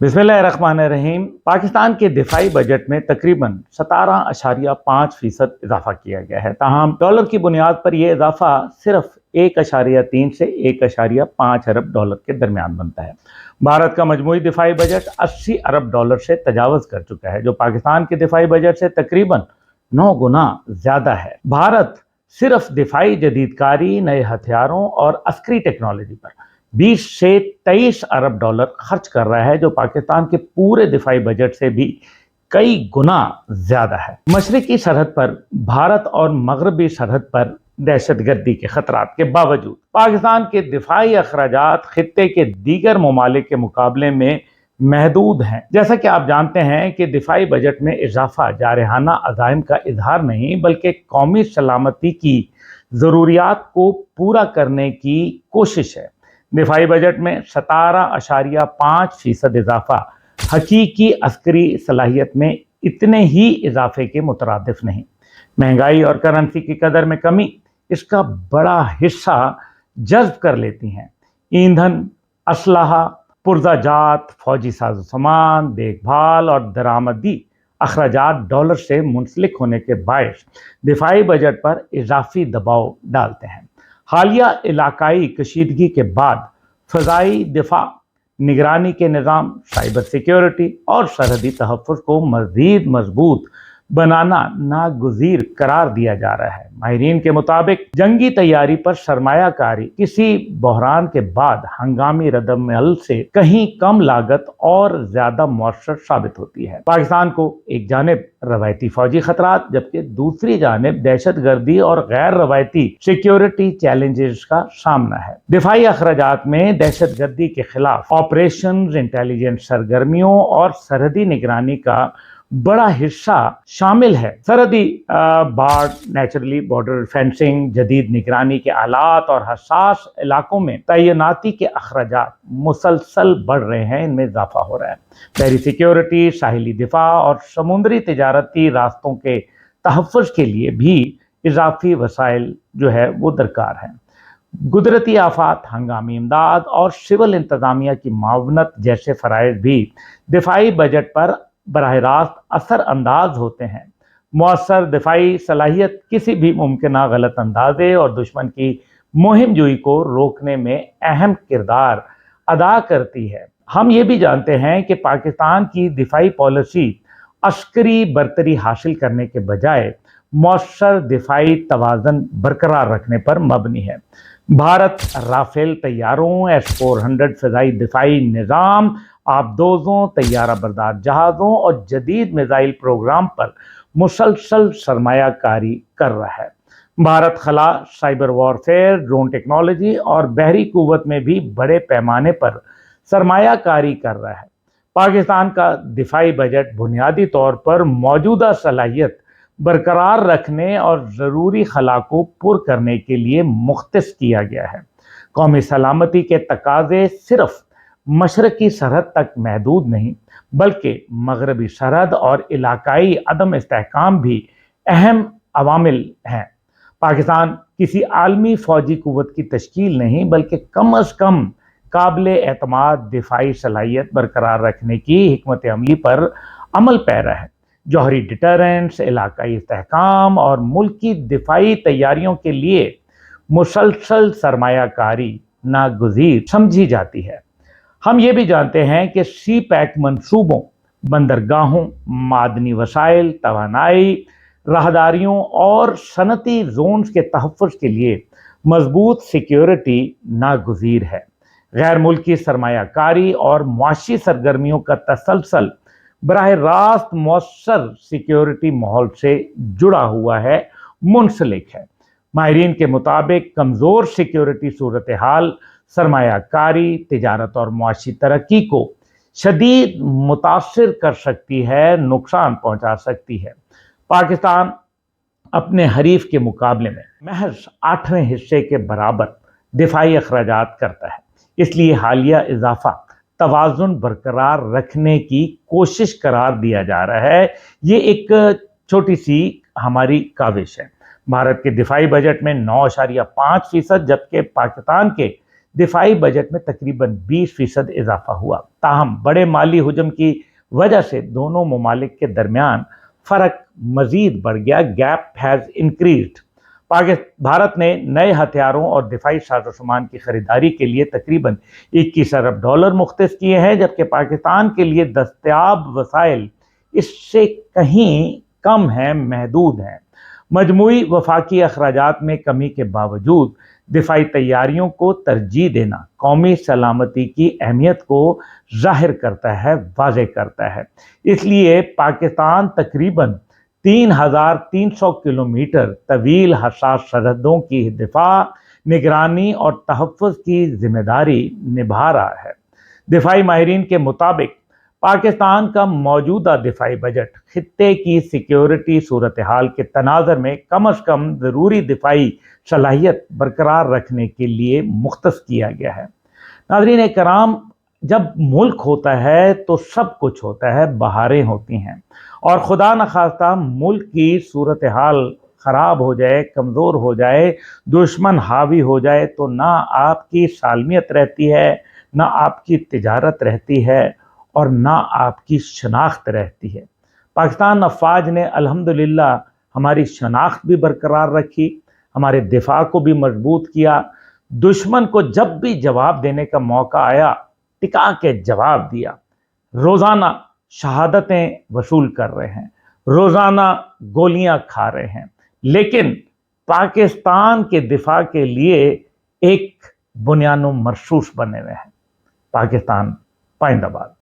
बिस्मिल्लाहिर्रहमानिर्रहीम। पाकिस्तान के दिफाई बजट में तकरीबन 17.5% इजाफा किया गया है। ताहम डॉलर की बुनियाद पर यह इजाफा सिर्फ 1.3 से 1.5 अरब डॉलर के दरमियान बनता है। भारत का मजमूई दिफाई बजट 80 अरब डॉलर से तजावज़ कर चुका है, जो पाकिस्तान के दिफाई बजट से तकरीबन 9 गुना ज्यादा है। भारत सिर्फ दिफाई जदीदकारी, नए हथियारों और अस्करी टेक्नोलॉजी पर 20 से 23 अरब डॉलर खर्च कर रहा है, जो पाकिस्तान के पूरे दिफाई बजट से भी कई गुना ज्यादा है। मशरकी सरहद पर भारत और मगरबी सरहद पर दहशतगर्दी के खतरात के बावजूद पाकिस्तान के दिफाई अखराजात खित्ते के दीगर ममालिक के मुकाबले में महदूद हैं। जैसा कि आप जानते हैं कि दिफाई बजट में इजाफा जारहाना अज़ाइम का इजहार नहीं, बल्कि कौमी सलामती की ज़रूरियात को पूरा करने की कोशिश है। दिफाई बजट में 17.5% इजाफा हकीकी अस्करी सलाहियत में इतने ही इजाफे के मुतरादिफ नहीं। महंगाई और करेंसी की कदर में कमी इसका बड़ा हिस्सा जज्ब कर लेती हैं। ईंधन, असलहा, पुर्जाजात, फौजी साजो सामान, देखभाल और दरामदी अखराजात डॉलर से मुंसलिक होने के बायस दिफाई बजट पर इजाफी दबाव डालते हैं। हालिया इलाकाई कशीदगी के बाद फ़ज़ाई दिफा, निगरानी के निज़ाम, साइबर सिक्योरिटी और सरहदी तहफ़्फ़ुज़ को मज़ीद मजबूत बनाना नागुज़ीर करार दिया जा रहा है। माहिरीन के मुताबिक जंगी तैयारी पर सरमायाकारी किसी बहरान के बाद हंगामी रद्द-ए-अमल से कहीं कम लागत और ज्यादा मौसर साबित होती है। पाकिस्तान को एक जानिब रवायती फौजी खतरात, जबकि दूसरी जानिब दहशतगर्दी और गैर रवायती सिक्योरिटी चैलेंजेस का सामना है। दिफाई अखराजात में दहशतगर्दी के खिलाफ ऑपरेशन, इंटेलिजेंस सरगर्मियों और सरहदी निगरानी का बड़ा हिस्सा शामिल है। सरहदी बाढ़, नेचुरली बॉर्डर फेंसिंग, जदीद निगरानी के आलात और हसास इलाकों में तैनाती के अखराजात मुसलसल बढ़ रहे हैं, इनमें इजाफा हो रहा है। बहरी सिक्योरिटी, साहिली दिफा और समुद्री तिजारती रास्तों के तहफ़्फ़ुज़ के लिए भी इजाफी वसाइल जो है वो दरकार है। कुदरती आफात, हंगामी इमदाद और सिविल इंतजामिया की मावनत जैसे फ़राइज़ भी दिफाई बजट पर बराह रास्त असर अंदाज होते हैं। मौसर दिफाई सलाहियत किसी भी मुमकिन गलत अंदाजे और दुश्मन की मुहिम जोई को रोकने में अहम किरदार अदा करती है। हम ये भी जानते हैं कि पाकिस्तान की दिफाई पॉलिसी अस्करी बरतरी हासिल करने के बजाय मौसर दिफाई तवाज़न बरकरार रखने पर मबनी है। भारत राफेल तैयारों, S-400 फ़िज़ाई दिफाई निज़ाम, आबदोज़ों, तैयारा बरदार जहाज़ों और जदीद मिसाइल प्रोग्राम पर मुसलसल सरमायाकारी कर रहा है। भारत खला, साइबर वॉरफेयर, ड्रोन टेक्नोलॉजी और बहरी कुव्वत में भी बड़े पैमाने पर सरमायाकारी कर रहा है। पाकिस्तान का दिफाई बजट बुनियादी तौर पर मौजूदा सलाहियत बरकरार रखने और ज़रूरी खला को पुर करने के लिए मुख्तस किया गया है। कौमी सलामती के तकाज़े सिर्फ मशरकी सरहद तक महदूद नहीं, बल्कि मगरबी सरहद और इलाकाई अदम इस्तेहकाम भी अहम अवामिल हैं। पाकिस्तान किसी आलमी फ़ौजी कुव्वत की तश्कील नहीं, बल्कि कम अज़ कम काबिल एतमाद दिफाई सलाहियत बरकरार रखने की हिकमत अमली पर अमल पैरा है। जौहरी डिटरेंस, इलाकाई इस्तेहकाम और मुल्की दिफाई तैयारियों के लिए मुसलसल सरमायाकारी नागुज़ीर समझी जाती है। हम ये भी जानते हैं कि सी पैक मंसूबों, बंदरगाहों, मादनी वसाइल, तवानाई, राहदारियों और सनती जोन्स के तहफ़्फ़ुज़ के लिए मजबूत सिक्योरिटी नागुज़ीर है। गैर मुल्की सरमायाकारी और मुआशी सरगर्मियों का तसलसल बराह रास्त मौसर सिक्योरिटी माहौल से जुड़ा हुआ है, मुंसलिक है। माहिरीन के मुताबिक कमज़ोर सिक्योरिटी सूरत हाल सरमायाकारी, तिजारत और मुआशी तरक्की को शदीद मुतासिर कर सकती है, नुकसान पहुंचा सकती है। पाकिस्तान अपने हरीफ के मुकाबले में महज 8वें हिस्से के बराबर दिफाई अखराजात करता है, इसलिए हालिया इजाफा तवाज़ुन बरकरार रखने की कोशिश करार दिया जा रहा है। ये एक छोटी सी हमारी काविश है। भारत के दिफाई बजट में 9.5%, जबकि पाकिस्तान के دفاعی بجٹ میں تقریباً 20% اضافہ ہوا، تاہم بڑے مالی حجم کی وجہ سے دونوں ممالک کے درمیان فرق مزید بڑھ گیا۔ Gap has increased. بھارت نے نئے ہتھیاروں اور دفاعی ساز و سامان کی خریداری کے لیے تقریباً 21 ارب ڈالر مختص کیے ہیں، جبکہ پاکستان کے لیے دستیاب وسائل اس سے کہیں کم ہیں، محدود ہیں۔ مجموعی وفاقی اخراجات میں کمی کے باوجود دفاعی تیاریوں کو ترجیح دینا قومی سلامتی کی اہمیت کو ظاہر کرتا ہے، واضح کرتا ہے۔ اس لیے پاکستان تقریباً 3,300 کلومیٹر طویل حساس سرحدوں کی دفاع، نگرانی اور تحفظ کی ذمہ داری نبھا رہا ہے۔ دفاعی ماہرین کے مطابق پاکستان کا موجودہ دفاعی بجٹ خطے کی سیکیورٹی صورتحال کے تناظر میں کم از کم ضروری دفاعی صلاحیت برقرار رکھنے کے لیے مختص کیا گیا ہے۔ ناظرین کرام، جب ملک ہوتا ہے تو سب کچھ ہوتا ہے، بہاریں ہوتی ہیں، اور خدا نخواستہ ملک کی صورتحال خراب ہو جائے، کمزور ہو جائے، دشمن حاوی ہو جائے تو نہ آپ کی سالمیت رہتی ہے، نہ آپ کی تجارت رہتی ہے، اور نہ آپ کی شناخت رہتی ہے۔ پاکستان افواج نے الحمدللہ ہماری شناخت بھی برقرار رکھی، ہمارے دفاع کو بھی مضبوط کیا، دشمن کو جب بھی جواب دینے کا موقع آیا ٹکا کے جواب دیا۔ روزانہ شہادتیں وصول کر رہے ہیں، روزانہ گولیاں کھا رہے ہیں، لیکن پاکستان کے دفاع کے لیے ایک بنیاد و مرصوص بنے ہوئے ہیں۔ پاکستان پائندہ باد۔